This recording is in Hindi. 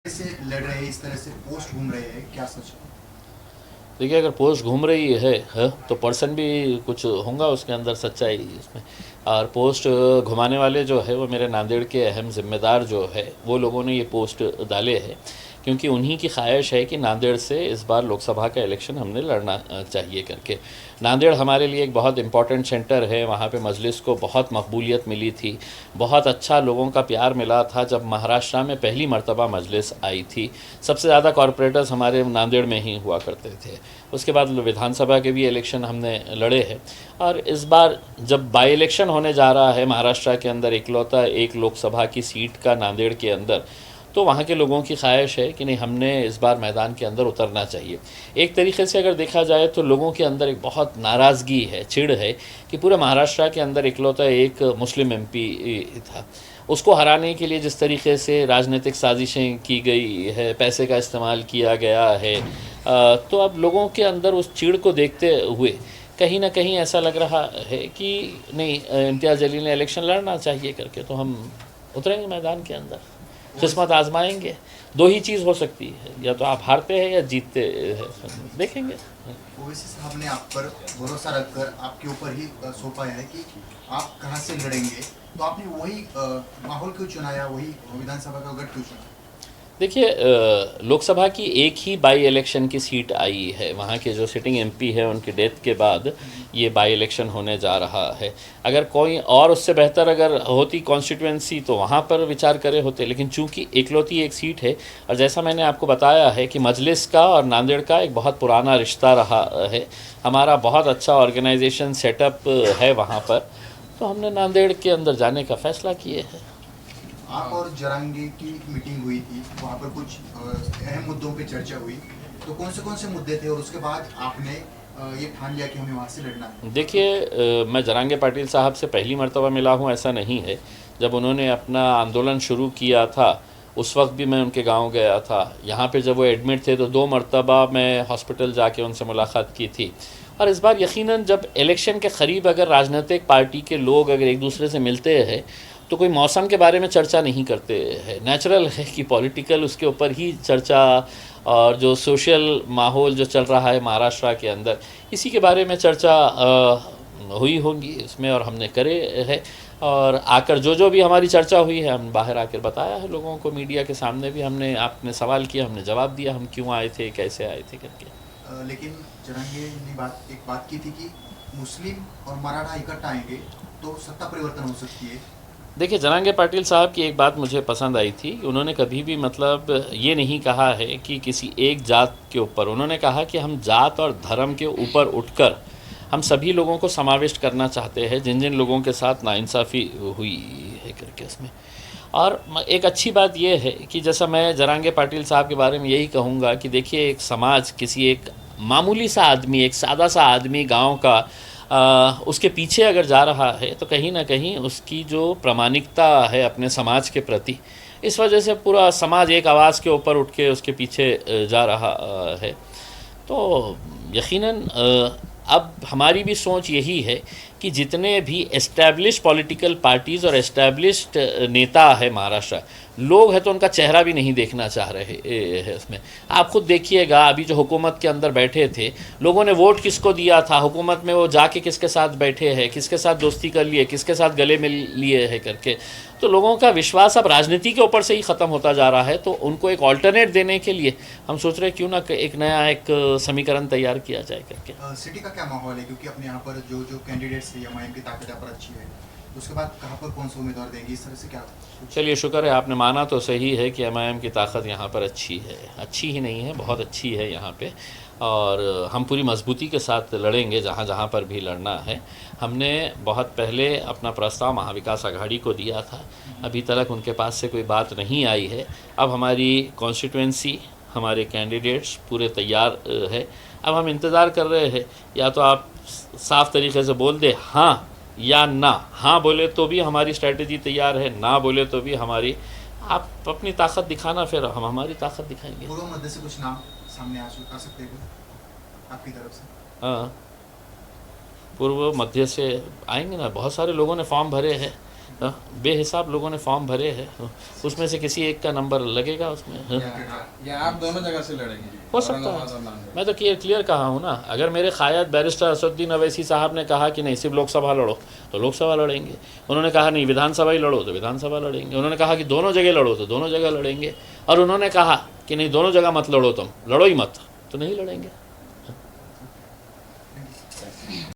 से लड़ रहे हैं, इस तरह से पोस्ट घूम रहे हैं, क्या सच है? देखिए, अगर पोस्ट घूम रही है तो पर्सन भी कुछ होगा उसके अंदर सच्चाई इसमें। और पोस्ट घुमाने वाले जो है वो मेरे नांदेड़ के अहम ज़िम्मेदार जो है वो लोगों ने ये पोस्ट डाले हैं, क्योंकि उन्हीं की ख्वाहिश है कि नांदेड़ से इस बार लोकसभा का इलेक्शन हमने लड़ना चाहिए करके। नांदेड़ हमारे लिए एक बहुत इम्पॉर्टेंट सेंटर है, वहाँ पे मजलिस को बहुत मकबूलियत मिली थी, बहुत अच्छा लोगों का प्यार मिला था जब महाराष्ट्र में पहली मर्तबा मजलिस आई थी। सबसे ज़्यादा कॉरपोरेटर्स हमारे नांदेड़ में ही हुआ करते थे। उसके बाद विधानसभा के भी इलेक्शन हमने लड़े हैं, और इस बार जब बाई इलेक्शन होने जा रहा है महाराष्ट्र के अंदर इकलौता एक लोकसभा की सीट का नांदेड़ के अंदर, तो वहाँ के लोगों की ख्वाहिश है कि नहीं, हमने इस बार मैदान के अंदर उतरना चाहिए। एक तरीके से अगर देखा जाए तो लोगों के अंदर एक बहुत नाराज़गी है, चिढ़ है कि पूरे महाराष्ट्र के अंदर इकलौता एक मुस्लिम एमपी था। उसको हराने के लिए जिस तरीके से राजनीतिक साजिशें की गई है, पैसे का इस्तेमाल किया गया है, तो अब लोगों के अंदर उस चिढ़ को देखते हुए कहीं ना कहीं ऐसा लग रहा है कि नहीं, इम्तियाज़ जलील ने इलेक्शन लड़ना चाहिए करके, तो हम उतरेंगे मैदान के अंदर, किस्मत आजमाएंगे। दो ही चीज़ हो सकती है, या तो आप हारते हैं या जीतते हैं, देखेंगे। ओवैसी साहब ने आप पर भरोसा रखकर आपके ऊपर ही सौंपा है कि आप कहां से लड़ेंगे, तो आपने वही माहौल क्यों चुना, या वही विधानसभा का गढ़ क्यों चुना? देखिए, लोकसभा की एक ही बाई इलेक्शन की सीट आई है, वहाँ के जो सिटिंग एमपी है उनकी डेथ के बाद ये बाई इलेक्शन होने जा रहा है। अगर कोई और उससे बेहतर अगर होती कॉन्स्टिट्यूंसी तो वहाँ पर विचार करे होते, लेकिन चूंकि इकलौती एक सीट है, और जैसा मैंने आपको बताया है कि मजलिस का और नांदेड़ का एक बहुत पुराना रिश्ता रहा है, हमारा बहुत अच्छा ऑर्गेनाइजेशन सेटअप है वहाँ पर, तो हमने नांदेड़ के अंदर जाने का फ़ैसला किए हैं। आप और जरांगे की मीटिंग हुई थी, वहाँ पर कुछ अहम मुद्दों पे चर्चा हुई, तो कौन से मुद्दे थे, और उसके बाद आपने ये ठान लिया कि हमें वहाँ से लड़ना है? देखिए, मैं जरांगे पाटिल साहब से पहली मर्तबा मिला हूँ ऐसा नहीं है। जब उन्होंने अपना आंदोलन शुरू किया था उस वक्त भी मैं उनके गांव गया था। यहाँ पे जब वो एडमिट थे तो 2 मर्तबा मैं हॉस्पिटल जाके उनसे मुलाकात की थी। और इस बार यकीनन जब इलेक्शन के करीब अगर राजनीतिक पार्टी के लोग अगर एक दूसरे से मिलते हैं तो कोई मौसम के बारे में चर्चा नहीं करते हैं। नेचुरल है कि पॉलिटिकल उसके ऊपर ही चर्चा, और जो सोशल माहौल जो चल रहा है महाराष्ट्र के अंदर, इसी के बारे में चर्चा हुई होंगी इसमें, और हमने करे है। और आकर जो भी हमारी चर्चा हुई है हम बाहर आकर बताया है लोगों को, मीडिया के सामने भी हमने, आपने सवाल किया हमने जवाब दिया, हम क्यों आए थे, कैसे आए थे करके। लेकिन जरांगे ने एक बात की थी कि मुस्लिम और मराठा इकट्ठा आएंगे तो सत्ता परिवर्तन हो सकती है। देखिए, जरांगे पाटिल साहब की एक बात मुझे पसंद आई थी। उन्होंने कभी भी मतलब ये नहीं कहा है कि किसी एक जात के ऊपर, उन्होंने कहा कि हम जात और धर्म के ऊपर उठकर हम सभी लोगों को समाविष्ट करना चाहते हैं जिन जिन लोगों के साथ नाइंसाफ़ी हुई है करके उसमें। और एक अच्छी बात यह है कि जैसा मैं जरांगे पाटिल साहब के बारे में यही कहूँगा कि देखिए, एक समाज, किसी एक मामूली सा आदमी, एक सादा सा आदमी गांव का उसके पीछे अगर जा रहा है तो कहीं ना कहीं उसकी जो प्रामाणिकता है अपने समाज के प्रति, इस वजह से पूरा समाज एक आवाज़ के ऊपर उठ के उसके पीछे जा रहा है। तो यकीनन अब हमारी भी सोच यही है कि जितने भी एस्टैब्लिश पॉलिटिकल पार्टीज़ और एस्टैब्लिश्ड नेता है महाराष्ट्र, लोग हैं तो उनका चेहरा भी नहीं देखना चाह रहे हैं इसमें। आप खुद देखिएगा, अभी जो हुकूमत के अंदर बैठे थे, लोगों ने वोट किसको दिया था, हुकूमत में वो जाके किसके साथ बैठे हैं, किसके साथ दोस्ती कर लिए, किसके साथ गले मिल लिए है करके। तो लोगों का विश्वास अब राजनीति के ऊपर से ही ख़त्म होता जा रहा है। तो उनको एक ऑल्टरनेट देने के लिए हम सोच रहे हैं क्यों ना एक नया एक समीकरण तैयार किया जाए करके। सिटी का क्या माहौल है, क्योंकि अपने यहाँ पर जो जो कैंडिडेट्स है, एमआईएम की ताकत यहाँ पर अच्छी है, उसके बाद कहाँ पर कौन सा उम्मीदवार देंगे, इस तरह से क्या? चलिए, शुक्र है आपने माना तो सही है कि एमआईएम की ताकत यहाँ पर अच्छी है। अच्छी ही नहीं है, बहुत अच्छी है यहाँ पे, और हम पूरी मजबूती के साथ लड़ेंगे जहाँ जहाँ पर भी लड़ना है। हमने बहुत पहले अपना प्रस्ताव महाविकास आघाड़ी को दिया था, अभी तक उनके पास से कोई बात नहीं आई है। अब हमारी कॉन्स्टिट्यूंसी, हमारे कैंडिडेट्स पूरे तैयार है। अब हम इंतज़ार कर रहे हैं, या तो आप साफ़ तरीके से बोल दे हाँ या ना। हाँ बोले तो भी हमारी स्ट्रेटजी तैयार है, ना बोले तो भी हमारी, आप अपनी ताकत दिखाना, फिर हम हमारी ताकत दिखाएंगे। पूर्व मध्य से कुछ नाम सामने आ सकते हैं आपकी तरफ से? हाँ, पूर्व मध्य से आएंगे ना, बहुत सारे लोगों ने फॉर्म भरे हैं। बेहिसाब लोगों ने फॉर्म भरे हैं, उसमें से किसी एक का नंबर लगेगा उसमें। या आप दोनों जगह से लड़ेंगे? हो सकता है, मैं तो क्लियर कहा हूँ ना, अगर मेरे क़ायद बैरिस्टर असदुद्दीन अवैसी साहब ने कहा कि नहीं सिर्फ लोकसभा लड़ो तो लोकसभा लड़ेंगे, उन्होंने कहा नहीं विधानसभा ही लड़ो तो विधानसभा लड़ेंगे, उन्होंने कहा कि दोनों जगह लड़ो तो दोनों जगह लड़ेंगे, और उन्होंने कहा कि नहीं दोनों जगह मत लड़ो, तुम लड़ो ही मत तो नहीं लड़ेंगे।